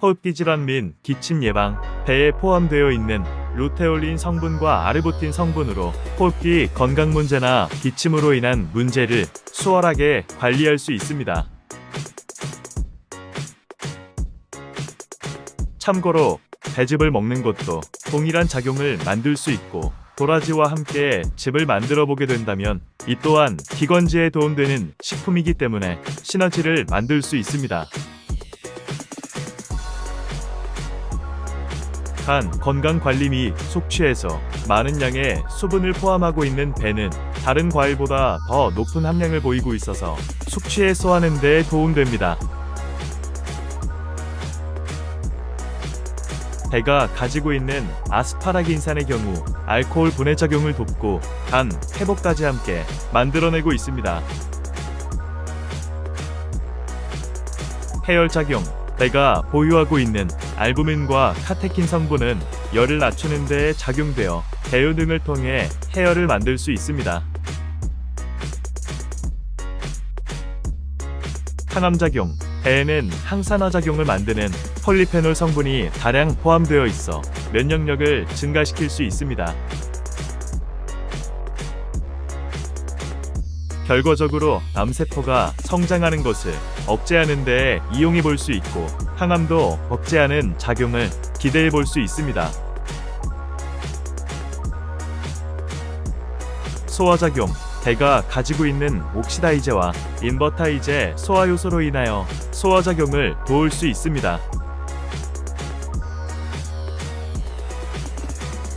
호흡기 질환 및 기침 예방, 배에 포함되어 있는 루테올린 성분과 아르부틴 성분으로 호흡기 건강 문제나 기침으로 인한 문제를 수월하게 관리할 수 있습니다. 참고로 배즙을 먹는 것도 동일한 작용을 만들 수 있고, 도라지와 함께 즙을 만들어 보게 된다면 이 또한 기관지에 도움되는 식품이기 때문에 시너지를 만들 수 있습니다. 간 건강 관리 및 속취에서 많은 양의 수분을 포함하고 있는 배는 다른 과일보다 더 높은 함량을 보이고 있어서 숙취 해소하는 데 도움됩니다. 배가 가지고 있는 아스파라긴산의 경우 알코올 분해 작용을 돕고 간 회복까지 함께 만들어내고 있습니다. 해열 작용. 배가 보유하고 있는 알부민과 카테킨 성분은 열을 낮추는 데 작용되어 배유 등을 통해 해열을 만들 수 있습니다. 항암작용. 배에는 항산화 작용을 만드는 폴리페놀 성분이 다량 포함되어 있어 면역력을 증가시킬 수 있습니다. 결과적으로 암세포가 성장하는 것을 억제하는 데 이용해 볼 수 있고, 항암도 억제하는 작용을 기대해 볼 수 있습니다. 소화작용. 배가 가지고 있는 옥시다이제와 인버타이제 소화 요소로 인하여 소화작용을 도울 수 있습니다.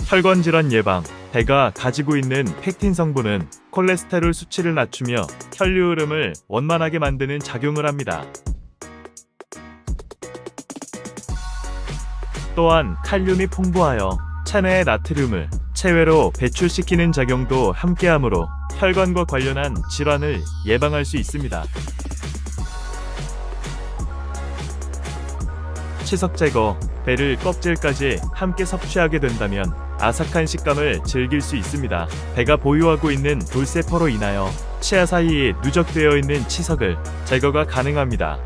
혈관 질환 예방. 배가 가지고 있는 펙틴 성분은 콜레스테롤 수치를 낮추며 혈류 흐름을 원만하게 만드는 작용을 합니다. 또한 칼륨이 풍부하여 체내의 나트륨을 체외로 배출시키는 작용도 함께하므로 혈관과 관련한 질환을 예방할 수 있습니다. 치석 제거. 배를 껍질까지 함께 섭취하게 된다면 아삭한 식감을 즐길 수 있습니다. 배가 보유하고 있는 돌세포로 인하여 치아 사이에 누적되어 있는 치석을 제거가 가능합니다.